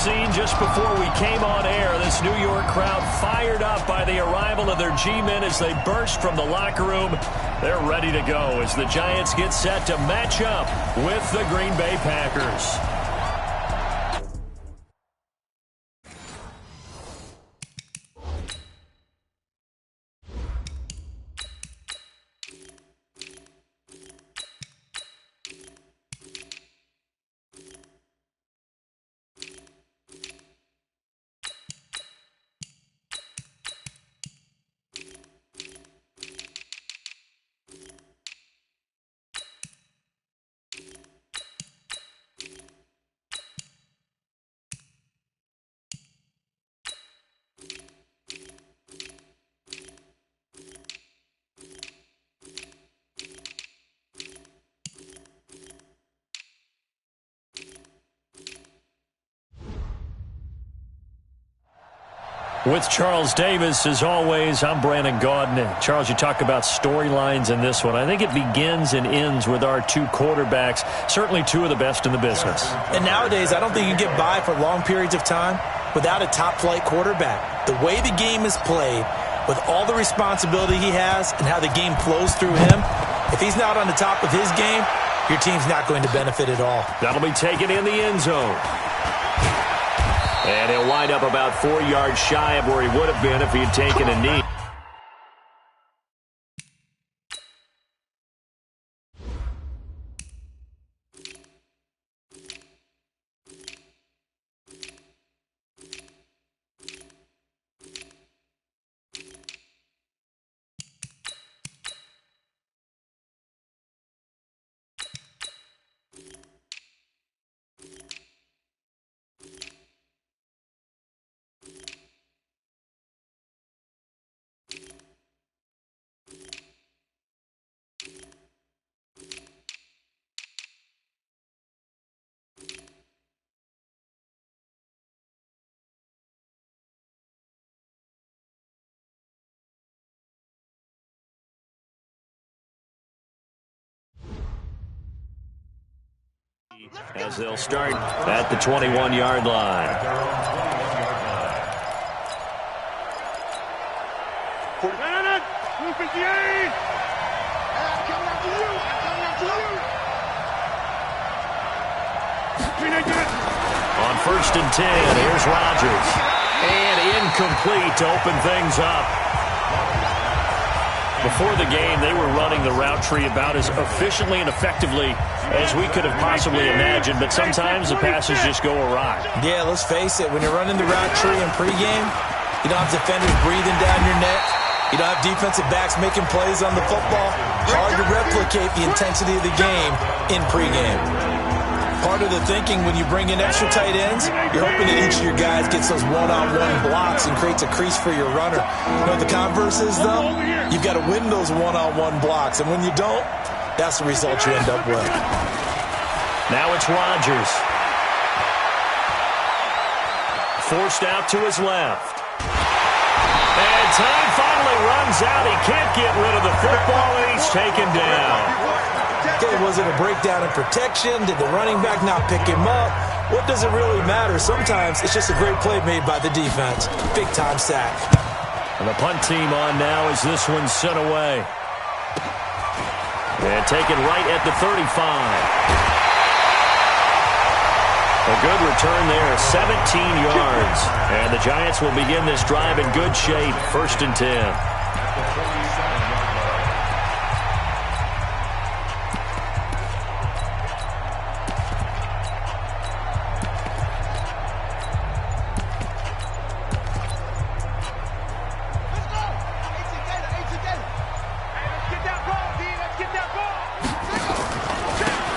scene just before we came on air. This New York crowd fired up by the arrival of their G-men as they burst from the locker room. They're ready to go as the Giants get set to match up with the Green Bay Packers. With Charles Davis, as always, I'm Brandon Gaudin. Charles, you talk about storylines in this one. I think it begins and ends with our two quarterbacks, certainly two of the best in the business. And nowadays, I don't think you can get by for long periods of time without a top-flight quarterback. The way the game is played, with all the responsibility he has and how the game flows through him, if he's not on the top of his game, your team's not going to benefit at all. That'll be taken in the end zone. And he'll wind up about 4 yards shy of where he would have been if he had taken a knee. As they'll start at the 21-yard line. On 1st and 10, here's Rodgers. And incomplete to open things up. Before the game, they were running the route tree about as efficiently and effectively as we could have possibly imagined, but sometimes the passes just go awry. Yeah, let's face it, when you're running the route tree in pregame, you don't have defenders breathing down your neck. You don't have defensive backs making plays on the football. Hard to replicate the intensity of the game in pregame. Part of the thinking when you bring in extra tight ends, you're hoping that each of your guys gets those one-on-one blocks and creates a crease for your runner. You know what the converse is, though? You've got to win those one-on-one blocks, and when you don't, that's the result you end up with. Now it's Rodgers. Forced out to his left. And time finally runs out. He can't get rid of the football, and he's taken down. Okay, was it a breakdown in protection? Did the running back not pick him up? What does it really matter? Sometimes it's just a great play made by the defense. Big-time sack. And the punt team on now as this one's sent away. And taken right at the 35. A good return there, 17 yards. And the Giants will begin this drive in good shape, 1st and 10.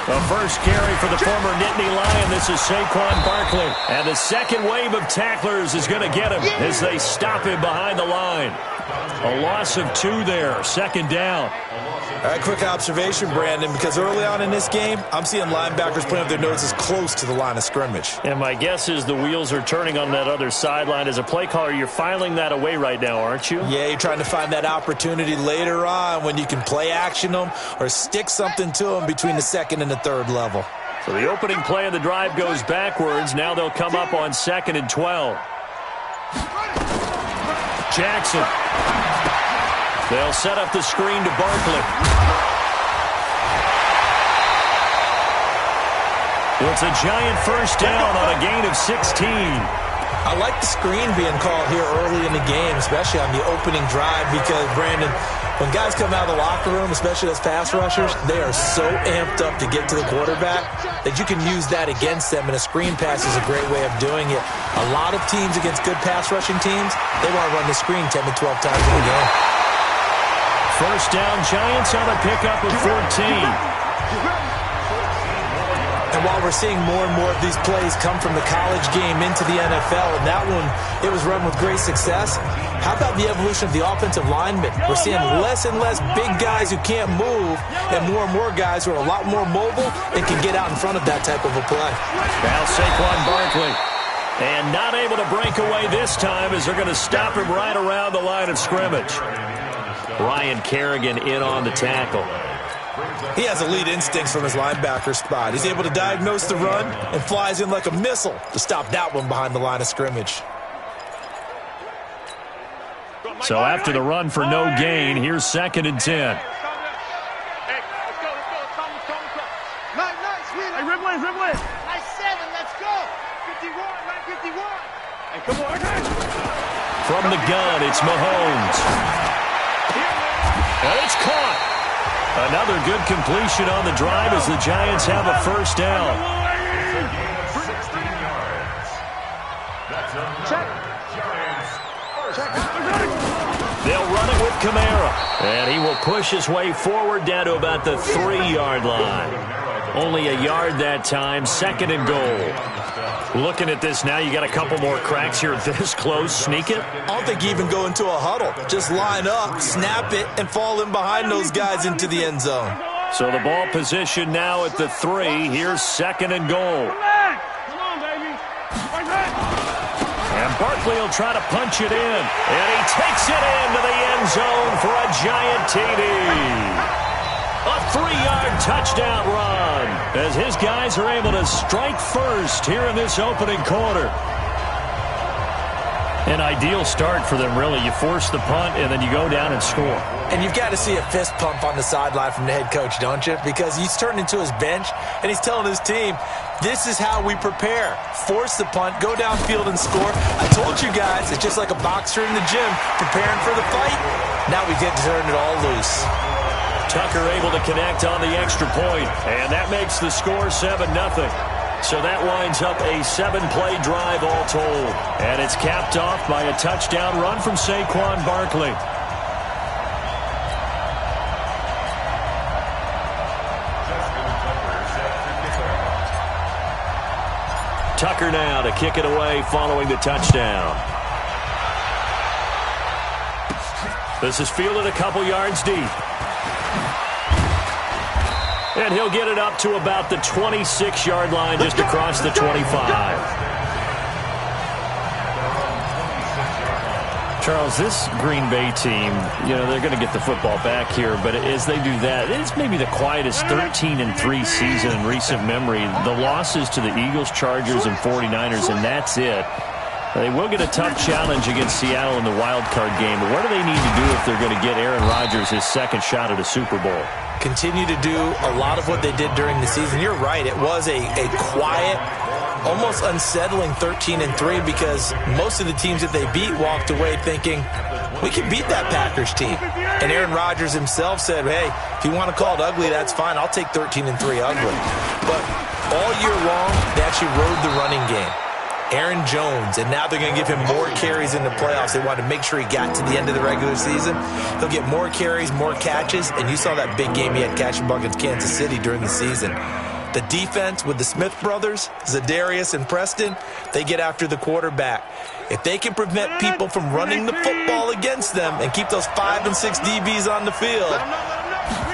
The first carry for the former Nittany Lion. This is Saquon Barkley. And the second wave of tacklers is going to get him as they stop him behind the line. A loss of 2 there, 2nd down. All right, quick observation, Brandon, because early on in this game, I'm seeing linebackers putting up their noses close to the line of scrimmage. And my guess is the wheels are turning on that other sideline. As a play caller, you're filing that away right now, aren't you? Yeah, you're trying to find that opportunity later on when you can play action them or stick something to them between the 2nd and the 3rd level. So the opening play of the drive goes backwards. Now they'll come up on 2nd and 12. Jackson. They'll set up the screen to Barkley. It's a Giant first down on a gain of 16. I like the screen being called here early in the game, especially on the opening drive, because, Brandon, when guys come out of the locker room, especially those pass rushers, they are so amped up to get to the quarterback that you can use that against them, and a screen pass is a great way of doing it. A lot of teams against good pass rushing teams, they want to run the screen 10 to 12 times in a game. First down, Giants on a pickup of 14. And while we're seeing more and more of these plays come from the college game into the NFL, and that one, it was run with great success, how about the evolution of the offensive linemen? We're seeing less and less big guys who can't move and more guys who are a lot more mobile and can get out in front of that type of a play. Now Saquon Barkley. And not able to break away this time as they're going to stop him right around the line of scrimmage. Ryan Kerrigan in on the tackle. He has elite instincts from his linebacker spot. He's able to diagnose the run and flies in like a missile to stop that one behind the line of scrimmage. So after the run for no gain, here's 2nd and 10. Hey, Riblin. Nice 7, let's go. 51, 51. Hey, come on. From the gun, it's Mahomes. And it's caught. Another good completion on the drive as the Giants have a first down. They'll run it with Kamara. And he will push his way forward down to about the 3-yard line. Only a yard that time, 2nd and goal. Looking at this now, you got a couple more cracks here this close. Sneak it? I don't think you even go into a huddle. Just line up, snap it, and fall in behind those guys into the end zone. So the ball position now at the 3. Here's 2nd and goal. Come on, baby. And Barkley will try to punch it in. And he takes it into the end zone for a Giant TD. A 3-yard touchdown run as his guys are able to strike first here in this opening quarter. An ideal start for them, really. You force the punt, and then you go down and score. And you've got to see a fist pump on the sideline from the head coach, don't you? Because he's turned into his bench, and he's telling his team, this is how we prepare. Force the punt, go downfield and score. I told you guys, it's just like a boxer in the gym preparing for the fight. Now we get to turn it all loose. Tucker able to connect on the extra point, and that makes the score 7-0. So that winds up a 7-play drive all told. And it's capped off by a touchdown run from Saquon Barkley. Tucker now to kick it away following the touchdown. This is fielded a couple yards deep. And he'll get it up to about the 26-yard line, just across the 25. Charles, this Green Bay team, they're going to get the football back here, but as they do that, it's maybe the quietest 13-3 season in recent memory. The losses to the Eagles, Chargers, and 49ers, and that's it. They will get a tough challenge against Seattle in the wild card game, but what do they need to do if they're going to get Aaron Rodgers his second shot at a Super Bowl? Continue to do a lot of what they did during the season. You're right. It was a quiet, almost unsettling 13-3 because most of the teams that they beat walked away thinking, we can beat that Packers team. And Aaron Rodgers himself said, hey, if you want to call it ugly, that's fine. I'll take 13-3 ugly. But all year long, they actually rode the running game. Aaron Jones, and now they're going to give him more carries in the playoffs. They wanted to make sure he got to the end of the regular season. He'll get more carries, more catches, and you saw that big game he had catching against Kansas City during the season. The defense with the Smith brothers, Zadarius and Preston, they get after the quarterback. If they can prevent people from running the football against them and keep those 5 and 6 DBs on the field,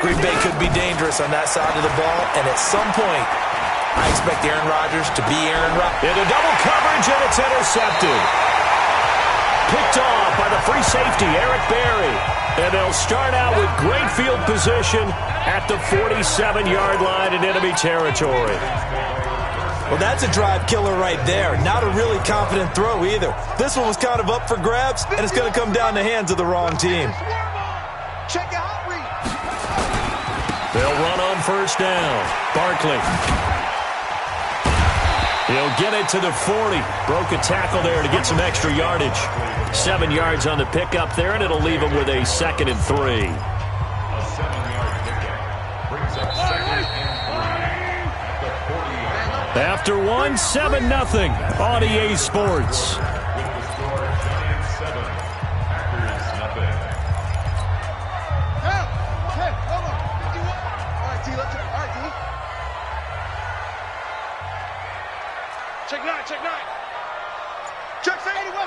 Green Bay could be dangerous on that side of the ball, and at some point, I expect Aaron Rodgers to be Aaron Rodgers. Into double coverage, and it's intercepted. Picked off by the free safety, Eric Berry. And they'll start out with great field position at the 47-yard line in enemy territory. Well, that's a drive killer right there. Not a really confident throw either. This one was kind of up for grabs, and it's going to come down the hands of the wrong team. Check out read. They'll run on first down. Barkley. He'll get it to the 40. Broke a tackle there to get some extra yardage. 7 yards on the pickup there, and it'll leave him with a 2nd and 3. A 7-yard pickup brings up 2nd and 3 at the 40-yard line. After 1, 7-0 on EA Sports. With the score, Giants 7, Packers nothing. Hey, hold on. 51. All right, T, let's go. All right, T. Check 9, check 9. Check 81.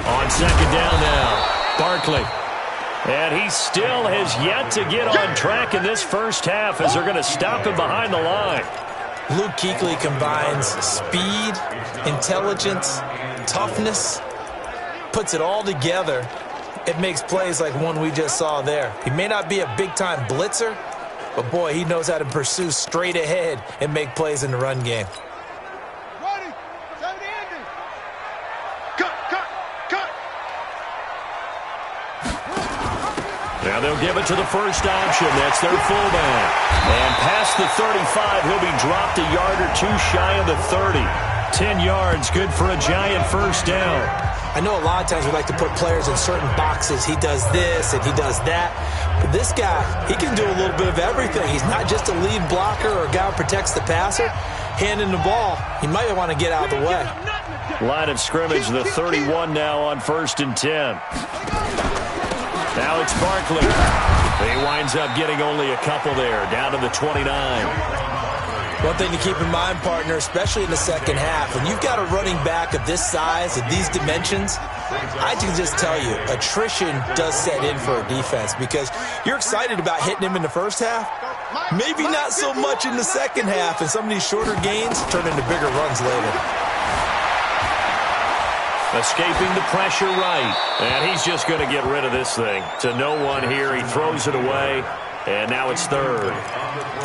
On 2nd down now, Barkley. And he still has yet to get on track in this first half as they're going to stop him behind the line. Luke Kuechly combines speed, intelligence, toughness, puts it all together. It makes plays like one we just saw there. He may not be a big-time blitzer, but boy, he knows how to pursue straight ahead and make plays in the run game. Ready. 70, Andy. Cut. Now they'll give it to the first option. That's their fullback. And past the 35, he'll be dropped a yard or two shy of the 30. 10 yards, good for a Giant first down. I know a lot of times we like to put players in certain boxes. He does this and he does that. But this guy, he can do a little bit of everything. He's not just a lead blocker or a guy who protects the passer. Handing the ball, he might want to get out of the way. Line of scrimmage, the 31 now on 1st and 10. Now it's Barkley. He winds up getting only a couple there, down to the 29. One thing to keep in mind, partner, especially in the second half, when you've got a running back of this size, of these dimensions, I can just tell you, attrition does set in for a defense because you're excited about hitting him in the first half. Maybe not so much in the second half, and some of these shorter gains turn into bigger runs later. Escaping the pressure right. And he's just going to get rid of this thing. To no one here. He throws it away. And now it's 3rd.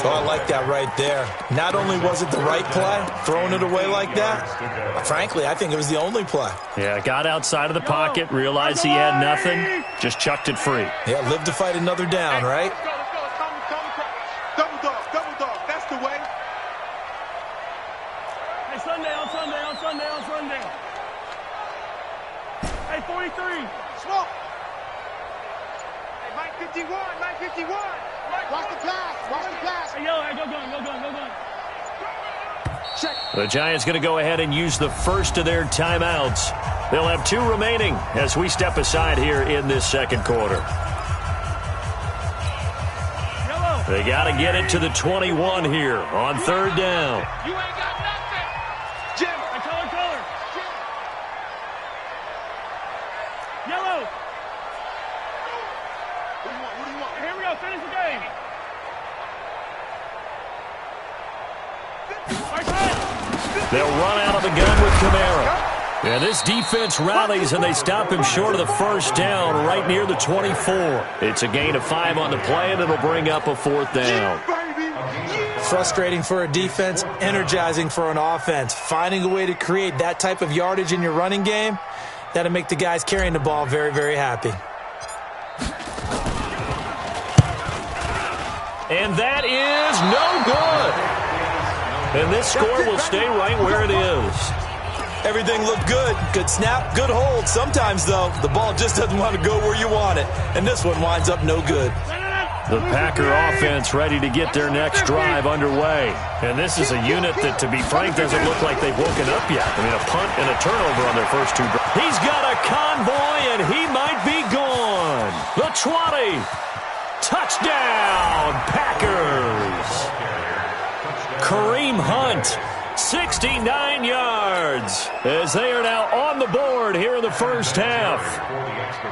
Oh, I like that right there. Not only was it the right play, throwing it away like that, frankly, I think it was the only play. Yeah, got outside of the pocket, realized he had nothing, just chucked it free. Yeah, live to fight another down, right? Let's go. Double dog. That's the way. Hey, Sunday. Hey, 43. Smoke. Hey, Mike 51. Watch the pass. Hey, yo, go gun. Check. The Giants going to go ahead and use the first of their timeouts. They'll have 2 remaining as we step aside here in this second quarter. Yellow. They got to get it to the 21 here on 3rd down. You ain't got nothing. Jim. Hey, color. Yellow. What do you want? Here we go. Finish the game. They'll run out of the gun with Kamara. And this defense rallies, and they stop him short of the first down right near the 24. It's a gain of 5 on the play, and it'll bring up a 4th down. Frustrating for a defense, energizing for an offense. Finding a way to create that type of yardage in your running game, that'll make the guys carrying the ball very, very happy. And that is no good. And this score will stay right where it is. Everything looked good. Good snap, good hold. Sometimes, though, the ball just doesn't want to go where you want it. And this one winds up no good. The Packer offense ready to get their next drive underway. And this is a unit that, to be frank, doesn't look like they've woken up yet. I mean, a punt and a turnover on their first 2 drives. He's got a convoy, and he might be gone. The 20. Touchdown, Packers. Kareem Hunt, 69 yards, as they are now on the board here in the first half.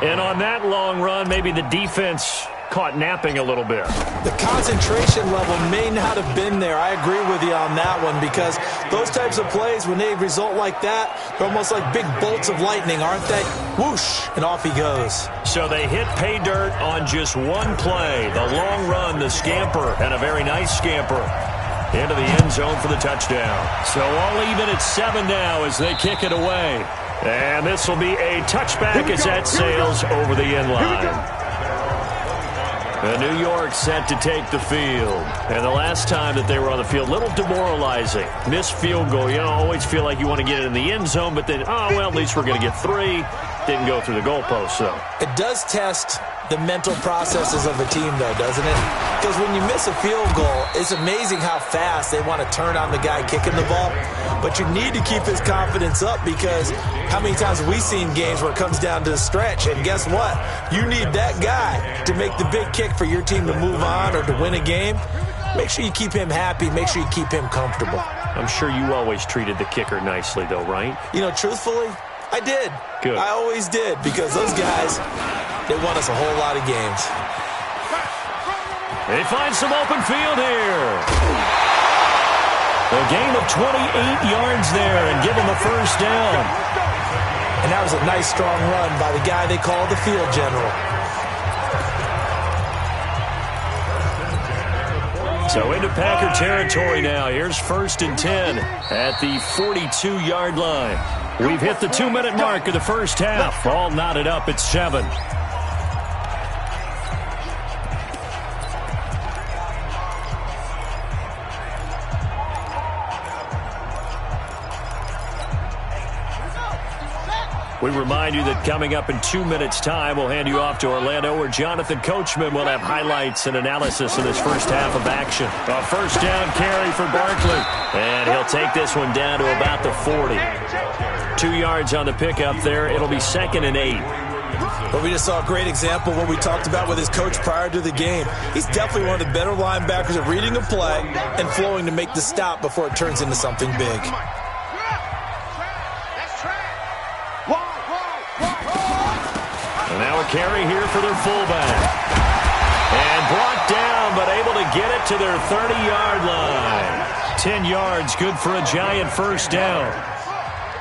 And on that long run, maybe the defense caught napping a little bit. The concentration level may not have been there. I agree with you on that one, because those types of plays, when they result like that, they're almost like big bolts of lightning, aren't they? Whoosh, and off he goes. So they hit pay dirt on just one play. The long run, the scamper, and a very nice scamper into the end zone for the touchdown. So all even at 7 now as they kick it away. And this will be a touchback as that sails over the end line. New York set to take the field. And the last time that they were on the field, a little demoralizing. Missed field goal. You always feel like you want to get it in the end zone, but then, oh, well, at least we're going to get 3. Didn't go through the goalpost, though. It does test the mental processes of a team, though, doesn't it? Because when you miss a field goal, it's amazing how fast they want to turn on the guy kicking the ball. But you need to keep his confidence up, because how many times have we seen games where it comes down to the stretch? And guess what? You need that guy to make the big kick for your team to move on or to win a game. Make sure you keep him happy. Make sure you keep him comfortable. I'm sure you always treated the kicker nicely, though, right? You know, truthfully, I did. Good. I always did, because those guys, they won us a whole lot of games. They find some open field here. A gain of 28 yards there and give them a first down. And that was a nice, strong run by the guy they call the field general. So into Packer territory now. Here's 1st and 10 at the 42-yard line. We've hit the 2-minute mark of the first half. All knotted up at 7. We remind you that coming up in 2 minutes' time, we'll hand you off to Orlando, where Jonathan Coachman will have highlights and analysis in this first half of action. A first down carry for Barkley. And he'll take this one down to about the 40. 2 yards on the pickup there. It'll be 2nd and 8. But we just saw a great example of what we talked about with his coach prior to the game. He's definitely one of the better linebackers at reading a play and flowing to make the stop before it turns into something big. And now a carry here for their fullback. And brought down, but able to get it to their 30-yard line. 10 yards, good for a Giant first down.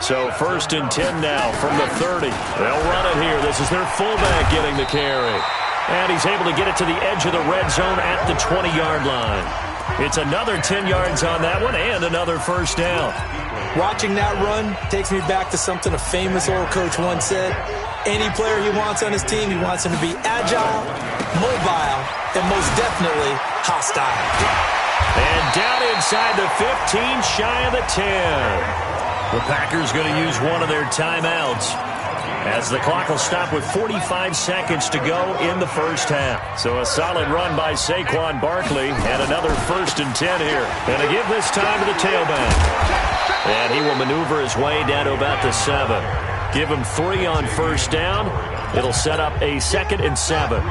So 1st and 10 now from the 30. They'll run it here. This is their fullback getting the carry. And he's able to get it to the edge of the red zone at the 20-yard line. It's another 10 yards on that one and another first down. Watching that run takes me back to something a famous old coach once said. Any player he wants on his team, he wants him to be agile, mobile, and most definitely hostile. And down inside the 15, shy of the 10. The Packers going to use one of their timeouts, as the clock will stop with 45 seconds to go in the first half. So a solid run by Saquon Barkley, and another 1st and 10 here. And to give this time to the tailback. And he will maneuver his way down to about the 7. Give him 3 on first down. It'll set up a 2nd and 7.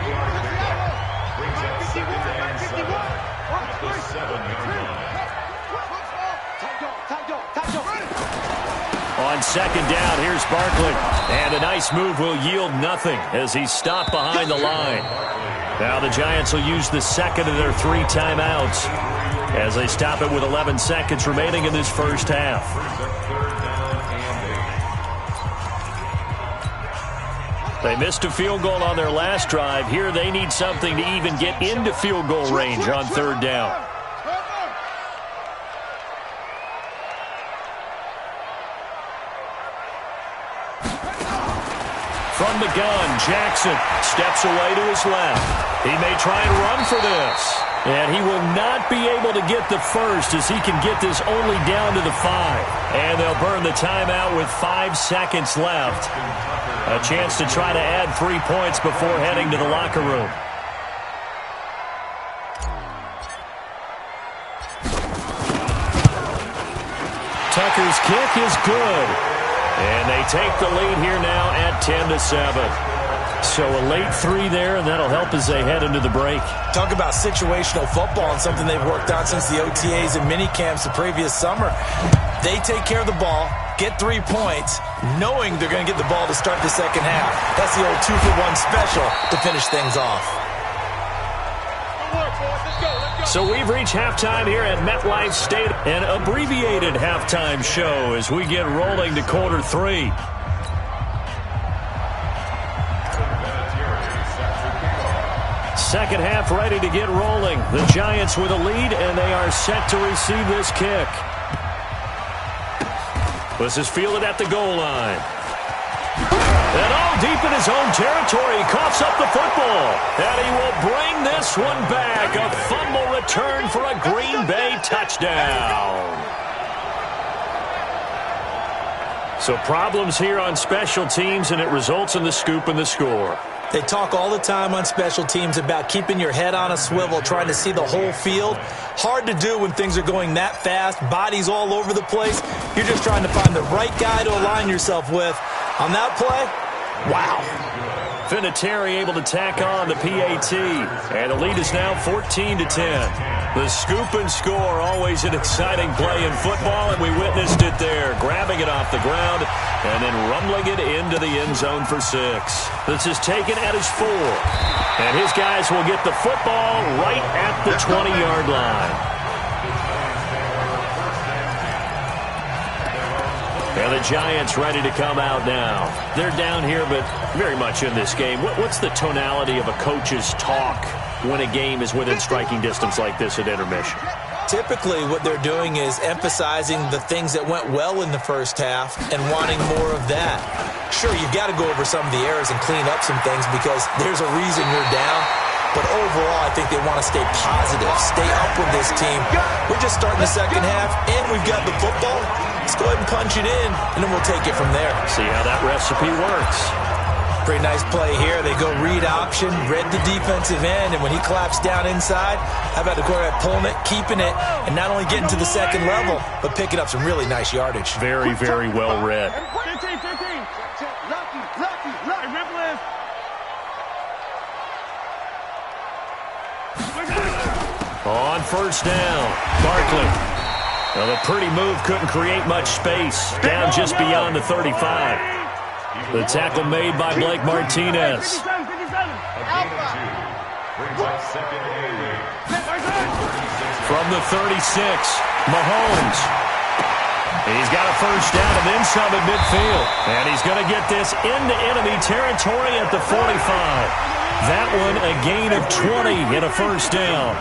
On 2nd down, here's Barkley. And a nice move will yield nothing as he's stopped behind the line. Now the Giants will use the 2nd of their 3 timeouts as they stop it with 11 seconds remaining in this first half. They missed a field goal on their last drive. Here they need something to even get into field goal range on 3rd down. From the gun, Jackson steps away to his left. He may try and run for this. And he will not be able to get the first, as he can get this only down to the 5. And they'll burn the timeout with 5 seconds left. A chance to try to add 3 points before heading to the locker room. Tucker's kick is good. And they take the lead here now at 10-7. So a late 3 there, and that'll help as they head into the break. Talk about situational football and something they've worked on since the OTAs and mini camps the previous summer. They take care of the ball, get 3 points, knowing they're going to get the ball to start the second half. That's the old 2-for-1 special to finish things off. So we've reached halftime here at MetLife Stadium, an abbreviated halftime show as we get rolling to quarter 3. Second half ready to get rolling. The Giants with a lead, and they are set to receive this kick. This is fielded at the goal line. And all deep in his own territory, coughs up the football. And he will bring this one back. A fumble return for a Green Bay touchdown. So problems here on special teams, and it results in the scoop and the score. They talk all the time on special teams about keeping your head on a swivel, trying to see the whole field. Hard to do when things are going that fast, bodies all over the place. You're just trying to find the right guy to align yourself with. On that play, wow. Vinatieri able to tack on the PAT. And the lead is now 14-10. The scoop and score, always an exciting play in football, and we witnessed it there. Grabbing it off the ground and then rumbling it into the end zone for 6. This is taken at his 4. And his guys will get the football right at the 20-yard line. And the Giants ready to come out now. They're down here, but very much in this game. What's the tonality of a coach's talk when a game is within striking distance like this at intermission? Typically, what they're doing is emphasizing the things that went well in the first half and wanting more of that. Sure, you've got to go over some of the errors and clean up some things because there's a reason you're down. But overall, I think they want to stay positive, stay up with this team. We're just starting the second half, and we've got the football. Let's go ahead and punch it in, and then we'll take it from there. See how that recipe works. Pretty nice play here. They go read option, read the defensive end, and when he claps down inside, how about the quarterback pulling it, keeping it, and not only getting to the second level, but picking up some really nice yardage. Very, very well read. 15. Lucky. Rip lift. On first down, Barkley. Well, the pretty move couldn't create much space. Down just beyond the 35. The tackle made by Blake Martinez. From the 36, Mahomes. He's got a first down and then some at midfield. And he's going to get this into enemy territory at the 45. That one a gain of 20 and a first down.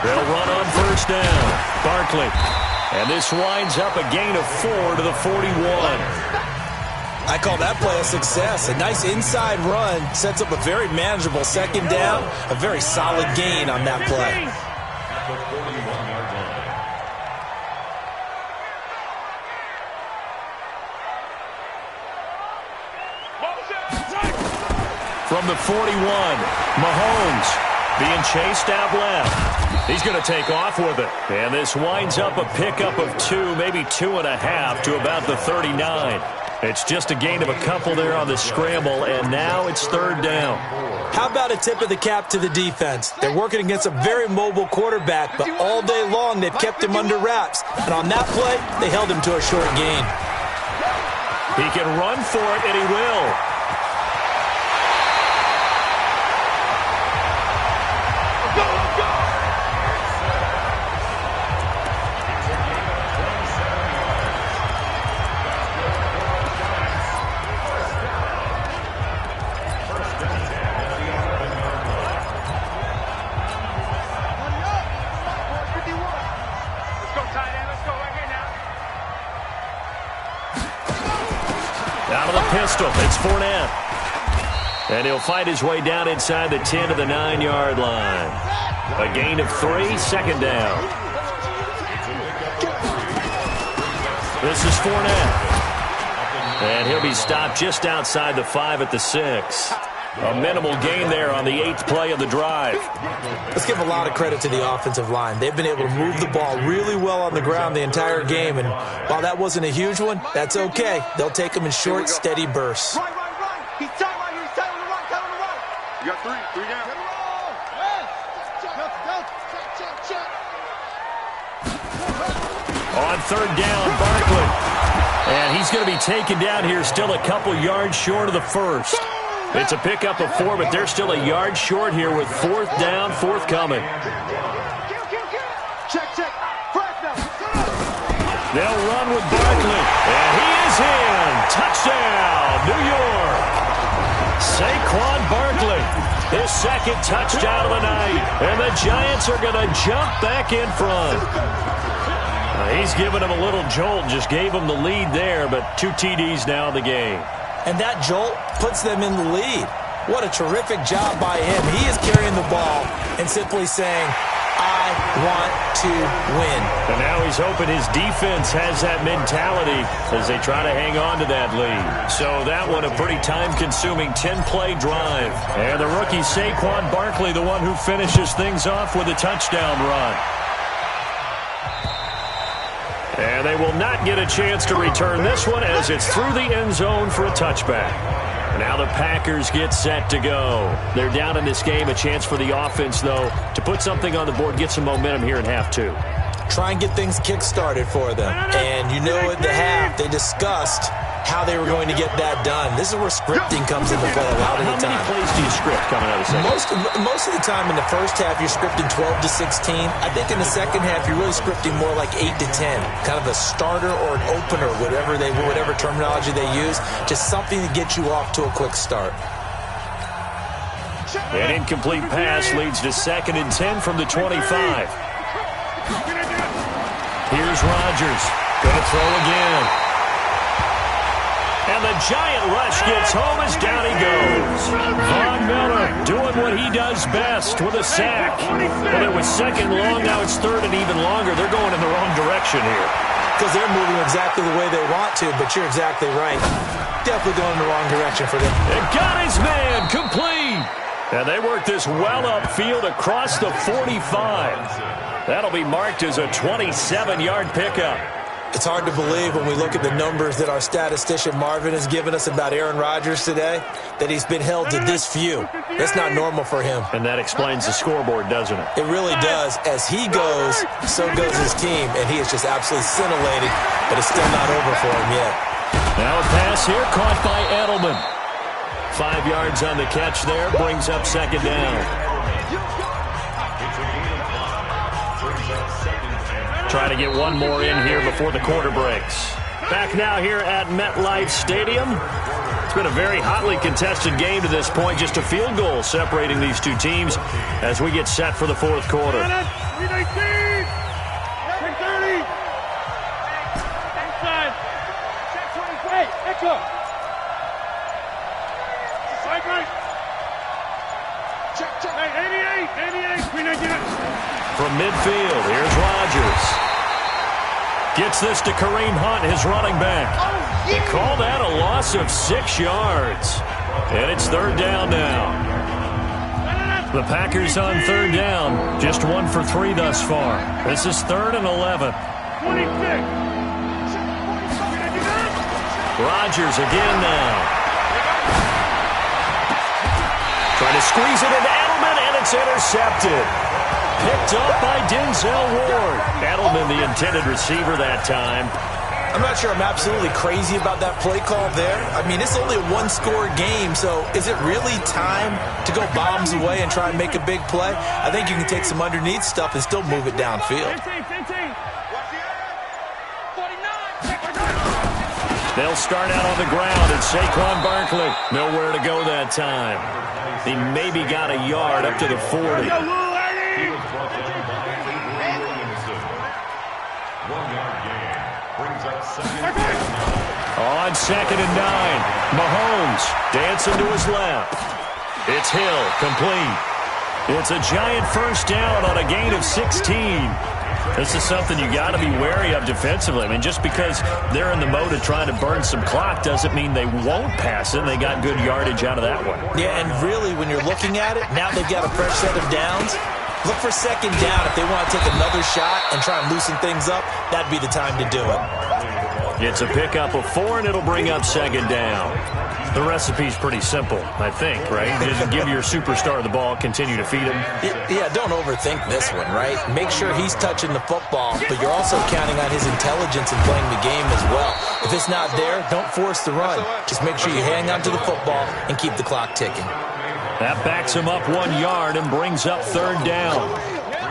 They'll run on first down. Barkley. And this winds up a gain of 4 to the 41. I call that play a success. A nice inside run sets up a very manageable second down. A very solid gain on that play. From the 41, Mahomes being chased out left. He's going to take off with it. And this winds up a pickup of 2, maybe 2.5 to about the 39. It's just a gain of a couple there on the scramble, and now it's third down. How about a tip of the cap to the defense? They're working against a very mobile quarterback, but all day long they've kept him under wraps. And on that play, they held him to a short gain. He can run for it, and he will. Pistol. It's Fournette. And he'll fight his way down inside the 10 to the 9-yard line. A gain of 3, second down. This is Fournette. And he'll be stopped just outside the 5 at the 6. A minimal gain there on the 8th play of the drive. Let's give a lot of credit to the offensive line. They've been able to move the ball really well on the ground the entire game. And while that wasn't a huge one, that's okay. They'll take them in short, steady bursts. Run. He's tight right here. He's tight on the run. Tight on the run. You got 3 down. On third down, Barkley. And he's going to be taken down here still a couple yards short of the first. It's a pickup of 4, but they're still a yard short here with 4th down, forthcoming. Check. They'll run with Barkley, and he is in. Touchdown, New York. Saquon Barkley, his 2nd touchdown of the night, and the Giants are going to jump back in front. He's given him a little jolt, just gave him the lead there, but 2 TDs now in the game. And that jolt puts them in the lead. What a terrific job by him. He is carrying the ball and simply saying, I want to win. And now he's hoping his defense has that mentality as they try to hang on to that lead. So that one a pretty time-consuming 10-play drive. And the rookie Saquon Barkley, the one who finishes things off with a touchdown run. And they will not get a chance to return this one as it's through the end zone for a touchback. Now the Packers get set to go. They're down in this game. A chance for the offense, though, to put something on the board, get some momentum here in half 2. Try and get things kick-started for them. And you know at the half, they discussed how they were going to get that done. This is where scripting comes into play a lot of the time. How many plays do you script coming out of the second? Most of the time in the first half, you're scripting 12 to 16. I think in the second half, you're really scripting more like 8 to 10. Kind of a starter or an opener, whatever terminology they use. Just something to get you off to a quick start. An incomplete pass leads to 2nd and 10 from the 25. Here's Rodgers. Going to throw again. And the giant rush gets home as down he goes. Von Miller doing what he does best with a sack. Well, it was 2nd long, now it's 3rd and even longer. They're going in the wrong direction here. Because they're moving exactly the way they want to, but you're exactly right. Definitely going in the wrong direction for them. And got his man complete. And they work this well upfield across the 45. That'll be marked as a 27-yard pickup. It's hard to believe when we look at the numbers that our statistician Marvin has given us about Aaron Rodgers today, that he's been held to this few. That's not normal for him. And that explains the scoreboard, doesn't it? It really does. As he goes, so goes his team, and he is just absolutely scintillating, but it's still not over for him yet. Now a pass here caught by Edelman. 5 yards on the catch there, brings up 2nd down. Trying to get one more in here before the quarter breaks. Back now here at MetLife Stadium. It's been a very hotly contested game to this point. Just a field goal separating these 2 teams as we get set for the 4th quarter. From midfield, here's Rodgers. Gets this to Kareem Hunt, his running back. They call that a loss of 6 yards. And it's 3rd down now. The Packers on 3rd down. Just 1 for 3 thus far. This is 3rd and 11. Rodgers again now. Trying to squeeze it into Edelman, and it's intercepted. Picked up by Denzel Ward. Edelman, the intended receiver that time. I'm not sure I'm absolutely crazy about that play call there. I mean, it's only a 1-score game, so is it really time to go bombs away and try and make a big play? I think you can take some underneath stuff and still move it downfield. They'll start out on the ground, and Saquon Barkley nowhere to go that time. He maybe got a yard up to the 40. On 2nd and 9, Mahomes dancing to his left. It's Hill, complete. It's a giant 1st down on a gain of 16. This is something you got to be wary of defensively. I mean, just because they're in the mode of trying to burn some clock doesn't mean they won't pass it. They got good yardage out of that one. Yeah, and really, when you're looking at it, now they've got a fresh set of downs. Look for 2nd down. If they want to take another shot and try and loosen things up, that'd be the time to do it. It's a pickup of 4, and it'll bring up 2nd down. The recipe's pretty simple, I think, right? Just give your superstar the ball, continue to feed him. Yeah, don't overthink this one, right? Make sure he's touching the football, but you're also counting on his intelligence in playing the game as well. If it's not there, don't force the run. Just make sure you hang on to the football and keep the clock ticking. That backs him up 1 yard and brings up third down.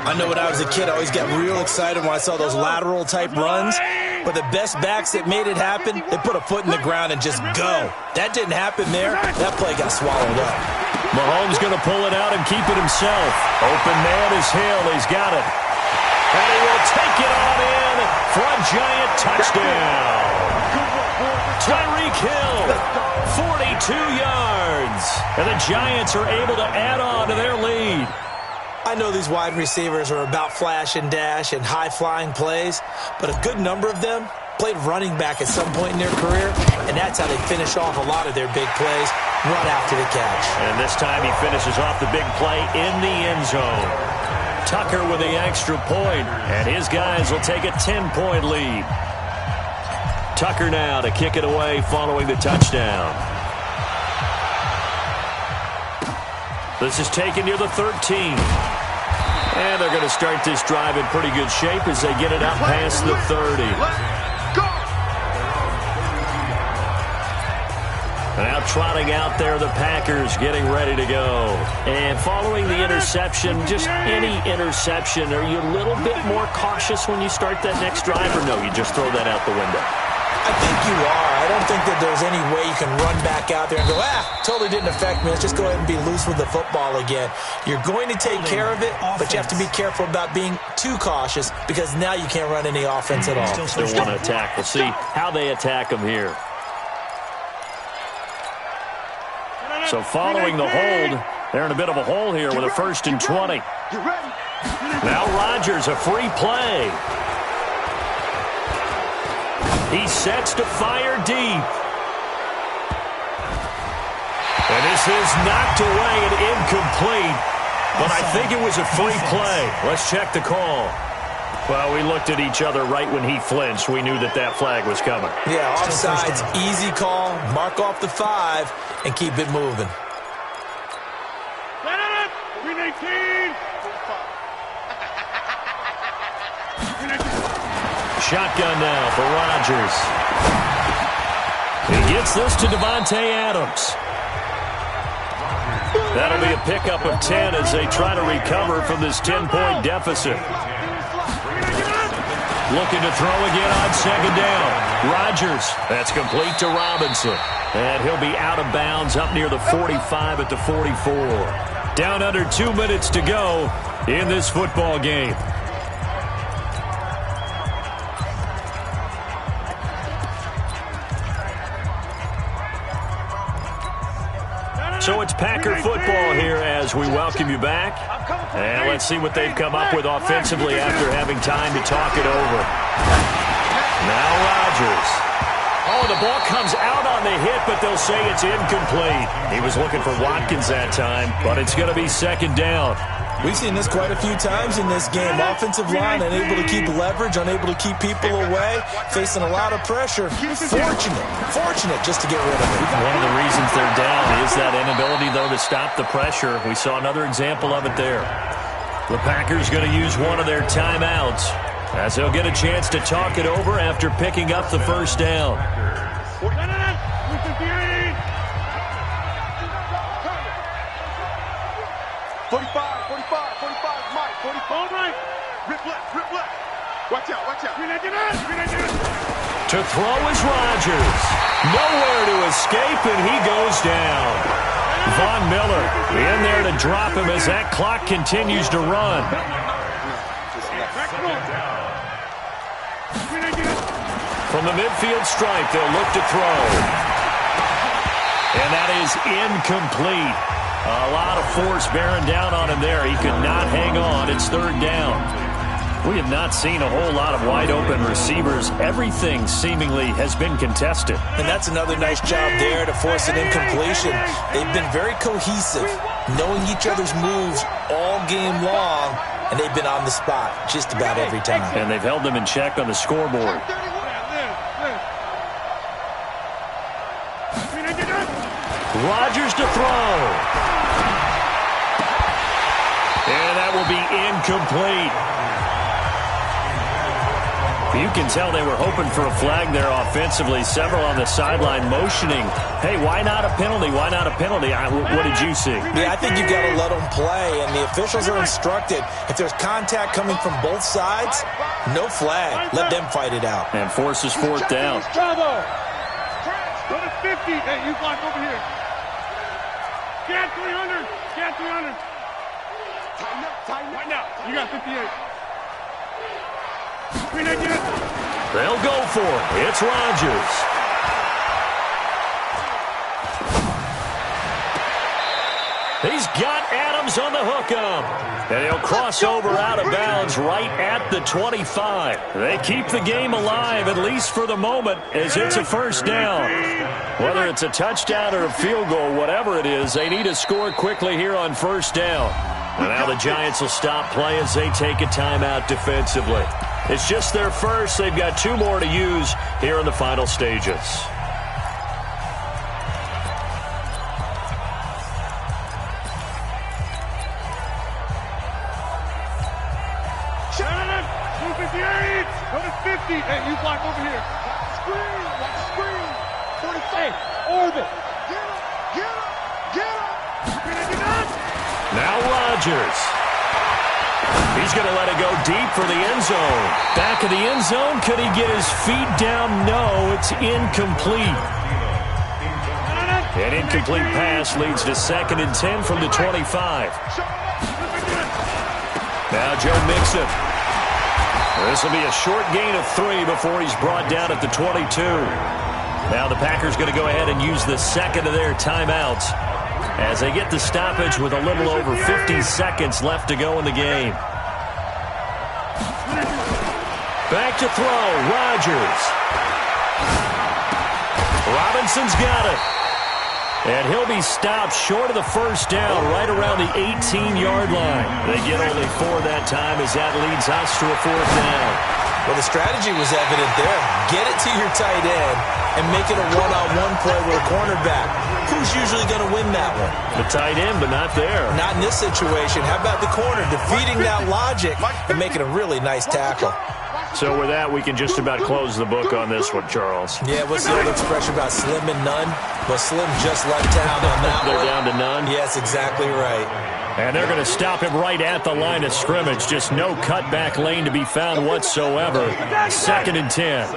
I know when I was a kid, I always got real excited when I saw those lateral-type runs. But the best backs that made it happen, they put a foot in the ground and just go. That didn't happen there. That play got swallowed up. Mahomes going to pull it out and keep it himself. Open man is Hill. He's got it. And he will take it on in for a Giant touchdown. Tyreek Hill, 42 yards. And the Giants are able to add on to their lead. I know these wide receivers are about flash and dash and high-flying plays, but a good number of them played running back at some point in their career, and that's how they finish off a lot of their big plays, run after the catch. And this time he finishes off the big play in the end zone. Tucker with the extra point, and his guys will take a 10-point lead. Tucker now to kick it away following the touchdown. This is taken near the 13. And they're going to start this drive in pretty good shape as they get it out past the 30. Now trotting out there, the Packers getting ready to go. And following the interception, just any interception, are you a little bit more cautious when you start that next drive, or no, you just throw that out the window? I think you are. I don't think that there's any way you can run back out there and go, totally didn't affect me. Let's just go ahead and be loose with the football again. You're going to take care of it, but you have to be careful about being too cautious because now you can't run any offense at all. Still want to attack. We'll see how they attack them here. So following the hold, they're in a bit of a hole here with a 1st and 20. Now Rodgers, a free play. He sets to fire deep. And this is knocked away and incomplete. But I think it was a free play. Let's check the call. Well, we looked at each other right when he flinched. We knew that that flag was coming. Yeah, offsides, easy call. Mark off the 5 and keep it moving. 319. Shotgun now for Rodgers. He gets this to Devontae Adams. That'll be a pickup of 10 as they try to recover from this 10-point deficit. Looking to throw again on 2nd down. Rodgers, that's complete to Robinson. And he'll be out of bounds up near the 45 at the 44. Down under 2 minutes to go in this football game. So it's Packer football here as we welcome you back. And let's see what they've come up with offensively after having time to talk it over. Now Rodgers. Oh, the ball comes out on the hit, but they'll say it's incomplete. He was looking for Watkins that time, but it's going to be 2nd down. We've seen this quite a few times in this game. Offensive line unable to keep leverage, unable to keep people away, facing a lot of pressure. Fortunate just to get rid of it. One of the reasons they're down is that inability, though, to stop the pressure. We saw another example of it there. The Packers going to use one of their timeouts as they'll get a chance to talk it over after picking up the 1st down. 45, Mike, 44. Right. Rip left. Watch out. To throw is Rodgers. Nowhere to escape, and he goes down. Von Miller in there to drop him as that clock continues to run. From the midfield stripe, they'll look to throw. And that is incomplete. A lot of force bearing down on him there. He could not hang on. It's 3rd down. We have not seen a whole lot of wide-open receivers. Everything seemingly has been contested. And that's another nice job there to force an incompletion. They've been very cohesive, knowing each other's moves all game long, and they've been on the spot just about every time. And they've held them in check on the scoreboard. Rodgers to throw. And that will be incomplete. You can tell they were hoping for a flag there offensively. Several on the sideline motioning, hey, why not a penalty? Why not a penalty? What did you see? Yeah, I think you've got to let them play, and the officials are instructed. If there's contact coming from both sides, no flag. Let them fight it out. And forces fourth down. Trouble. Go to 50. Hey, you block over here. Get 300. Get 300. Tighten up. Right now. You got 58. They'll go for it. It's Rodgers. He's got Adams on the hookup. And he'll cross over out of bounds right at the 25. They keep the game alive, at least for the moment, as it's a first down. Whether it's a touchdown or a field goal, whatever it is, they need to score quickly here on first down. And now the Giants will stop play as they take a timeout defensively. It's just their first. They've got 2 more to use here in the final stages. Shut it! 258! Go to 50! Hey, you block over here. Screen! Screen! 45! Orbit! Get up! Now Rodgers. He's going to let it go deep for the end zone. Back of the end zone. Could he get his feet down? No, it's incomplete. An incomplete pass leads to 2nd and 10 from the 25. Now Joe Mixon. This will be a short gain of 3 before he's brought down at the 22. Now the Packers going to go ahead and use the second of their timeouts as they get the stoppage with a little over 50 seconds left to go in the game. Back to throw, Rodgers. Robinson's got it. And he'll be stopped short of the first down, right around the 18-yard line. They get only 4 that time as that leads us to a 4th down. Well, the strategy was evident there. Get it to your tight end and make it a one-on-one play with a cornerback. Who's usually going to win that one? The tight end, but not there. Not in this situation. How about the corner defeating that logic and making a really nice tackle? So with that, we can just about close the book on this one, Charles. Yeah, what's the old expression about slim and none? Well, Slim just left town on that They're one. down to none? Yes, exactly right. And they're going to stop him right at the line of scrimmage. Just no cutback lane to be found whatsoever. 2nd and 10.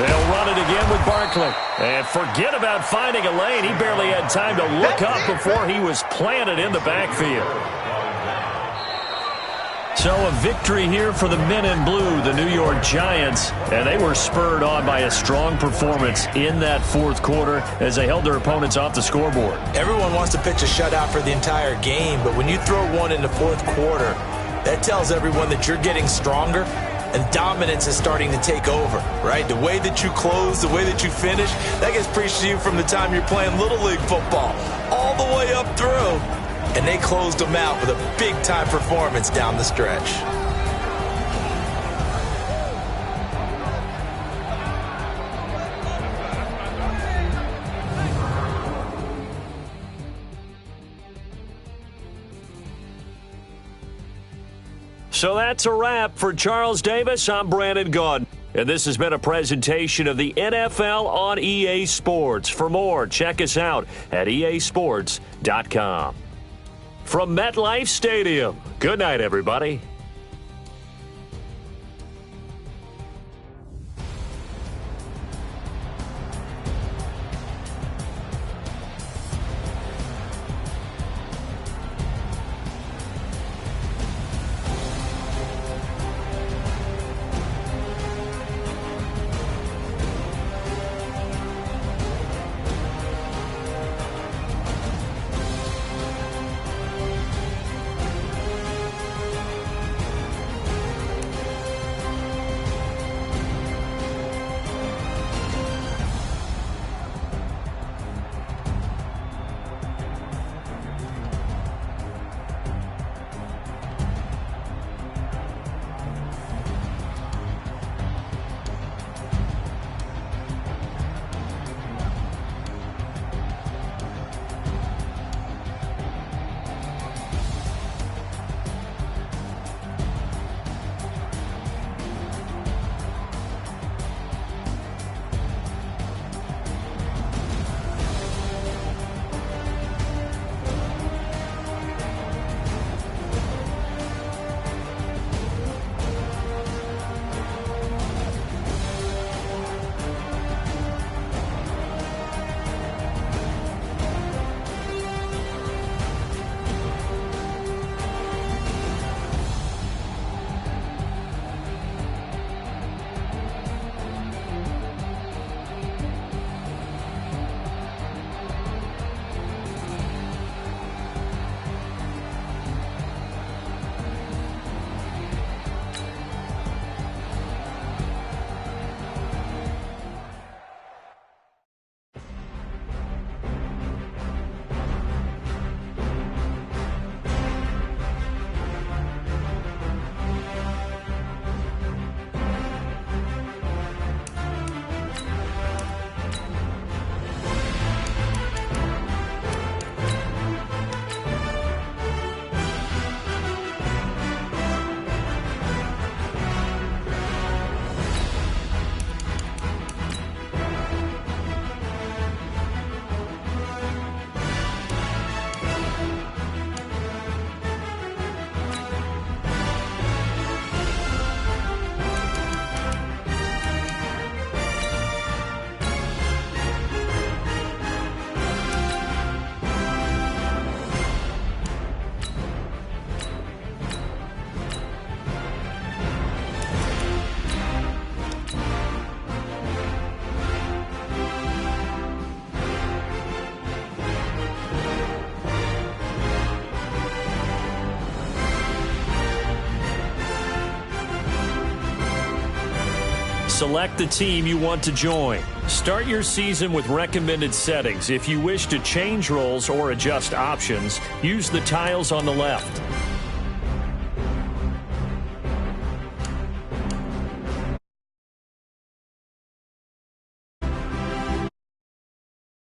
They'll run it again with Barkley. And forget about finding a lane. He barely had time to look up before he was planted in the backfield. So a victory here for the men in blue, the New York Giants. And they were spurred on by a strong performance in that 4th quarter as they held their opponents off the scoreboard. Everyone wants to pitch a shutout for the entire game, but when you throw one in the 4th quarter, that tells everyone that you're getting stronger and dominance is starting to take over, right? The way that you close, the way that you finish, that gets preached to you from the time you're playing Little League football all the way up through. And they closed them out with a big-time performance down the stretch. So that's a wrap for Charles Davis. I'm Brandon Gaudin. And this has been a presentation of the NFL on EA Sports. For more, check us out at easports.com. From MetLife Stadium, good night, everybody. select the team you want to join. Start your season with recommended settings. If you wish to change roles or adjust options, use the tiles on the left.